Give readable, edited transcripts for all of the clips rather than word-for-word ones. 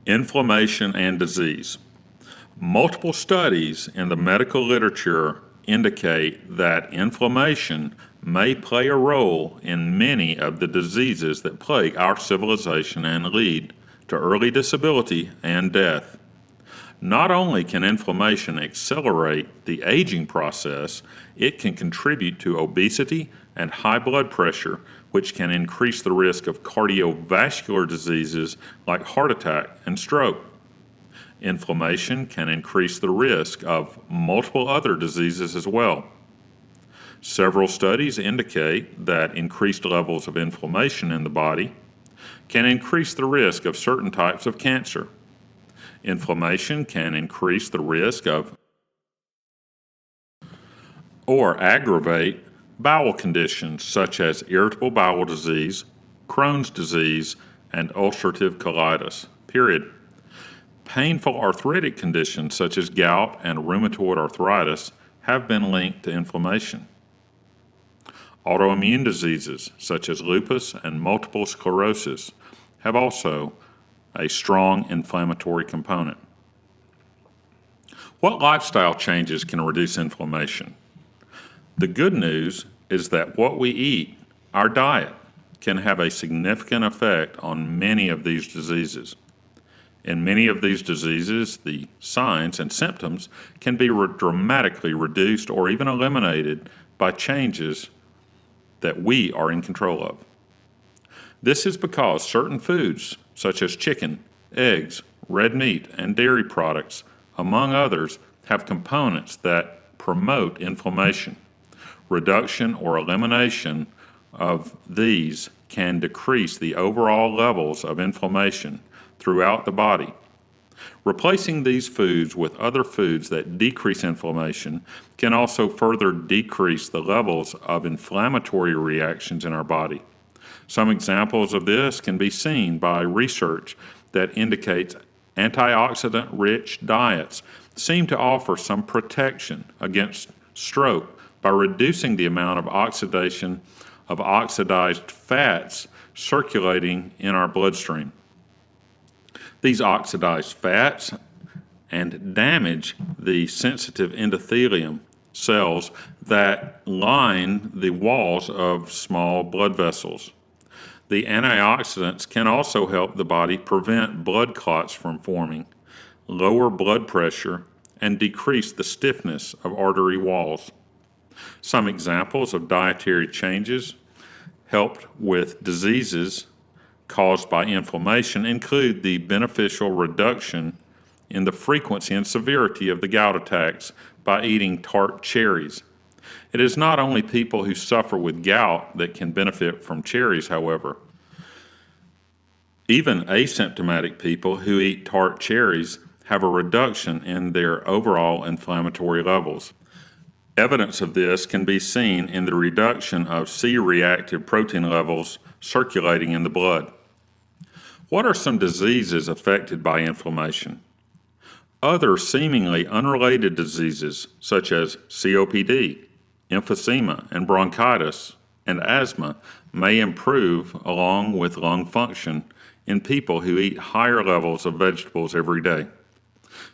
Inflammation and disease. Multiple studies in the medical literature indicate that inflammation may play a role in many of the diseases that plague our civilization and lead to early disability and death. Not only can inflammation accelerate the aging process, it can contribute to obesity and high blood pressure, which can increase the risk of cardiovascular diseases like heart attack and stroke. Inflammation can increase the risk of multiple other diseases as well. Several studies indicate that increased levels of inflammation in the body can increase the risk of certain types of cancer. Inflammation can increase the risk of or aggravate bowel conditions such as irritable bowel disease, Crohn's disease, and ulcerative colitis, period. Painful arthritic conditions such as gout and rheumatoid arthritis have been linked to inflammation. Autoimmune diseases such as lupus and multiple sclerosis have also a strong inflammatory component. What lifestyle changes can reduce inflammation? The good news is that what we eat, our diet, can have a significant effect on many of these diseases. In many of these diseases, the signs and symptoms can be dramatically reduced or even eliminated by changes that we are in control of. This is because certain foods, such as chicken, eggs, red meat, and dairy products, among others, have components that promote inflammation. Reduction or elimination of these can decrease the overall levels of inflammation throughout the body. Replacing these foods with other foods that decrease inflammation can also further decrease the levels of inflammatory reactions in our body. Some examples of this can be seen by research that indicates antioxidant-rich diets seem to offer some protection against stroke by reducing the amount of oxidation of oxidized fats circulating in our bloodstream. These oxidized fats and damage the sensitive endothelium cells that line the walls of small blood vessels. The antioxidants can also help the body prevent blood clots from forming, lower blood pressure, and decrease the stiffness of artery walls. Some examples of dietary changes helped with diseases caused by inflammation include the beneficial reduction in the frequency and severity of the gout attacks by eating tart cherries. It is not only people who suffer with gout that can benefit from cherries, however. Even asymptomatic people who eat tart cherries have a reduction in their overall inflammatory levels. Evidence of this can be seen in the reduction of C-reactive protein levels circulating in the blood. What are some diseases affected by inflammation? Other seemingly unrelated diseases such as COPD, emphysema, and bronchitis, and asthma may improve along with lung function in people who eat higher levels of vegetables every day.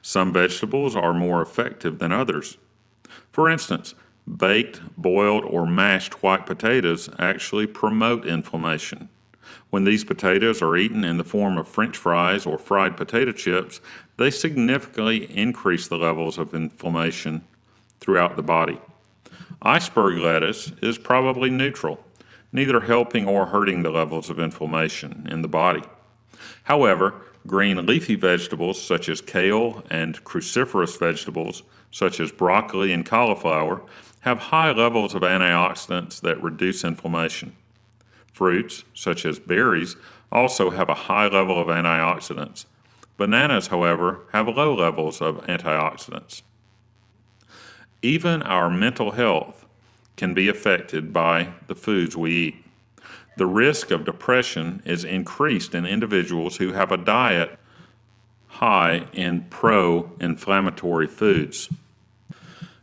Some vegetables are more effective than others. For instance, baked, boiled, or mashed white potatoes actually promote inflammation. When these potatoes are eaten in the form of French fries or fried potato chips, they significantly increase the levels of inflammation throughout the body. Iceberg lettuce is probably neutral, neither helping or hurting the levels of inflammation in the body. However, green leafy vegetables such as kale and cruciferous vegetables such as broccoli and cauliflower have high levels of antioxidants that reduce inflammation. Fruits, such as berries, also have a high level of antioxidants. Bananas, however, have low levels of antioxidants. Even our mental health can be affected by the foods we eat. The risk of depression is increased in individuals who have a diet high in pro-inflammatory foods.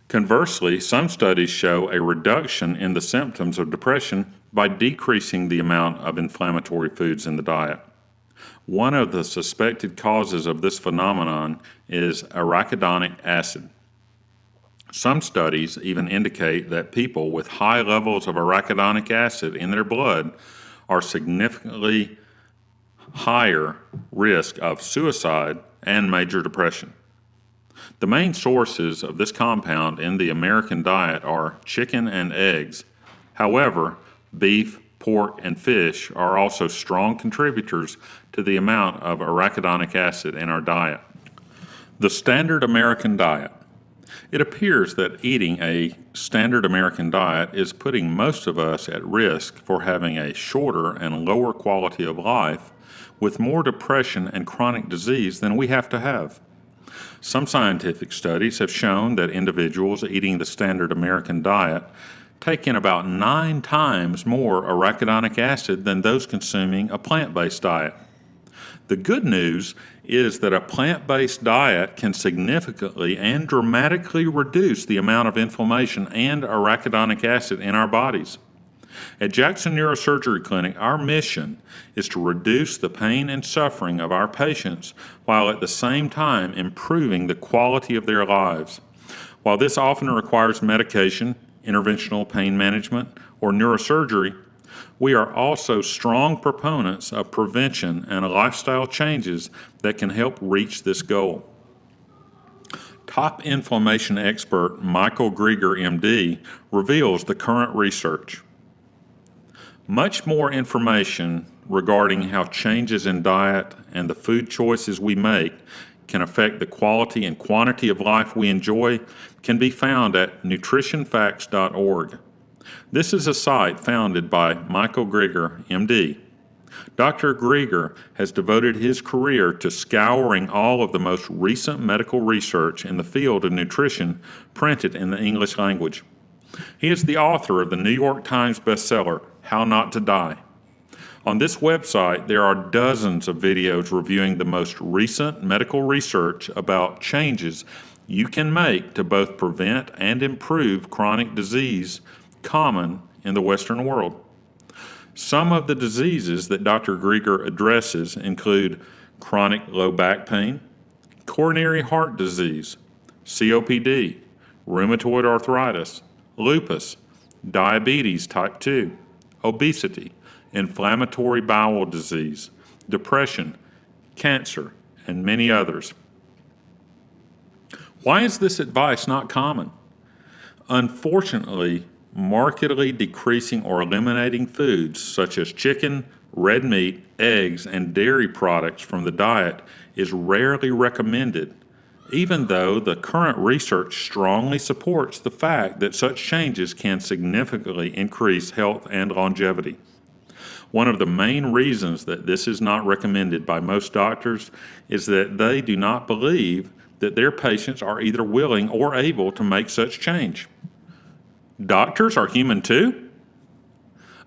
Conversely, some studies show a reduction in the symptoms of depression by decreasing the amount of inflammatory foods in the diet. One of the suspected causes of this phenomenon is arachidonic acid. Some studies even indicate that people with high levels of arachidonic acid in their blood are significantly higher risk of suicide and major depression. The main sources of this compound in the American diet are chicken and eggs. However, beef, pork, and fish are also strong contributors to the amount of arachidonic acid in our diet. The standard American diet. It appears that eating a standard American diet is putting most of us at risk for having a shorter and lower quality of life with more depression and chronic disease than we have to have. Some scientific studies have shown that individuals eating the standard American diet take in about 9 times more arachidonic acid than those consuming a plant-based diet. The good news is that a plant-based diet can significantly and dramatically reduce the amount of inflammation and arachidonic acid in our bodies. At Jackson Neurosurgery Clinic, our mission is to reduce the pain and suffering of our patients while at the same time improving the quality of their lives. While this often requires medication, interventional pain management, or neurosurgery, we are also strong proponents of prevention and lifestyle changes that can help reach this goal. Top inflammation expert Michael Grieger, MD, reveals the current research. Much more information regarding how changes in diet and the food choices we make can affect the quality and quantity of life we enjoy can be found at nutritionfacts.org. This is a site founded by Michael Grieger, MD. Dr. Grieger has devoted his career to scouring all of the most recent medical research in the field of nutrition printed in the English language. He is the author of the New York Times bestseller, How Not to Die. On this website, there are dozens of videos reviewing the most recent medical research about changes you can make to both prevent and improve chronic disease common in the Western world. Some of the diseases that Dr. Grieger addresses include chronic low back pain, coronary heart disease, COPD, rheumatoid arthritis, lupus, diabetes type 2, obesity, inflammatory bowel disease, depression, cancer, and many others. Why is this advice not common? Unfortunately, markedly decreasing or eliminating foods such as chicken, red meat, eggs, and dairy products from the diet is rarely recommended, even though the current research strongly supports the fact that such changes can significantly increase health and longevity. One of the main reasons that this is not recommended by most doctors is that they do not believe that their patients are either willing or able to make such change. Doctors are human too?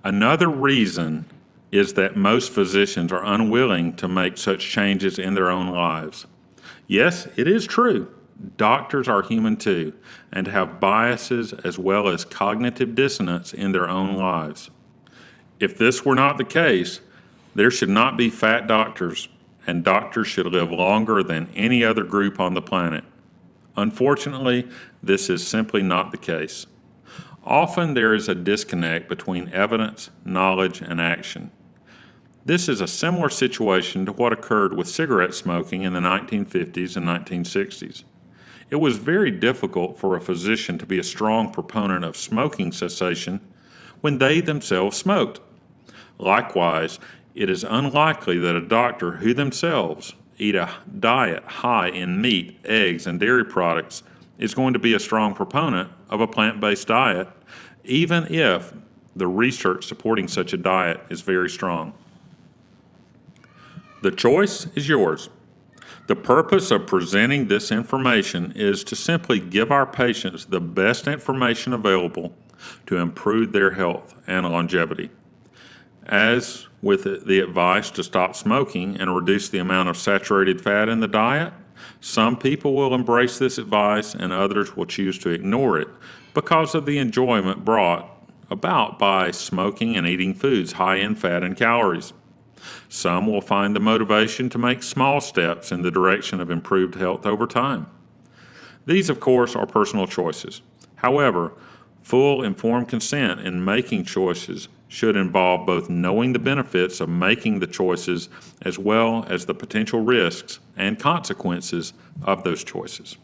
Another reason is that most physicians are unwilling to make such changes in their own lives. Yes, it is true. Doctors are human too and have biases as well as cognitive dissonance in their own lives. If this were not the case, there should not be fat doctors, and doctors should live longer than any other group on the planet. Unfortunately, this is simply not the case. Often there is a disconnect between evidence, knowledge, and action. This is a similar situation to what occurred with cigarette smoking in the 1950s and 1960s. It was very difficult for a physician to be a strong proponent of smoking cessation when they themselves smoked. Likewise, it is unlikely that a doctor who themselves eat a diet high in meat, eggs, and dairy products is going to be a strong proponent of a plant-based diet, even if the research supporting such a diet is very strong. The choice is yours. The purpose of presenting this information is to simply give our patients the best information available to improve their health and longevity. As with the advice to stop smoking and reduce the amount of saturated fat in the diet, some people will embrace this advice and others will choose to ignore it because of the enjoyment brought about by smoking and eating foods high in fat and calories. Some will find the motivation to make small steps in the direction of improved health over time. These, of course, are personal choices. However, full informed consent in making choices should involve both knowing the benefits of making the choices as well as the potential risks and consequences of those choices.